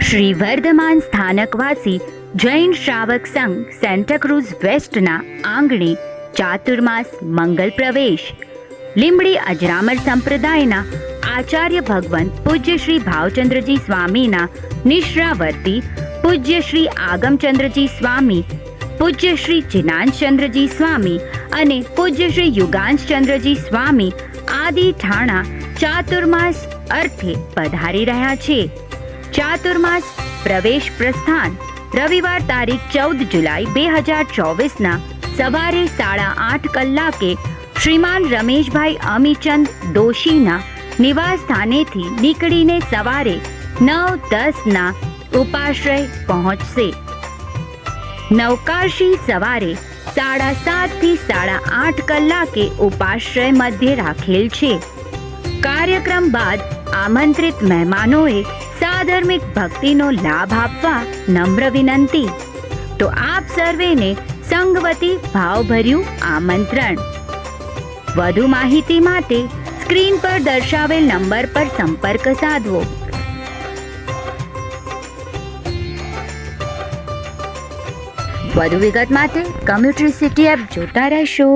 શ્રી વર્ધમાન સ્થાનકવાસી જૈન શ્રાવક સંઘ સેન્ટાક્રુઝ વેસ્ટના આંગણે ચાતુર્માસ મંગલ પ્રવેશ. લીંબડી અજરામર સંપ્રદાયના આચાર્ય ભગવંત પૂજ્ય શ્રી ભાવચંદ્રજી સ્વામીના નિશ્રાવર્તી પૂજ્ય શ્રી આગમચંદ્રજી સ્વામી, પૂજ્ય શ્રી જિનાંશચંદ્રજી સ્વામી અને પૂજ્ય શ્રી યુગાંશચંદ્રજી સ્વામી આદિ ઠાણા ચાતુર્માસ અર્થે પધારી રહ્યા છે. ચાતુર્માસ પ્રવેશ પ્રસ્થાન રવિવાર તારીખ 14 જુલાઈ 2024ના સવારે 8:30 કલાકે શ્રીમાન રમેશભાઈ અમીચંદ દોશીના નિવાસ સ્થાનેથી નીકળીને સવારે 9:10ના ઉપાશ્રય પહોંચશે. નવકાશી સવારે 7:30 થી 8:30 કલાકે ઉપાશ્રય મધ્ય રાખેલ છે. કાર્યક્રમ બાદ આમંત્રિત મહેમાનોએ સાધર્મિક ભક્તિનો લાભ આપવા નમ્ર વિનંતી. તો આપ સર્વેને સંગવતી ભાવભર્યું આમંત્રણ. વધુ માહિતી માટે સ્ક્રીન પર દર્શાવેલ નંબર પર સંપર્ક સાધવો. વધુ વિગત માટે કમ્યુટ્રી સિટી એપ જોતા રહેશો.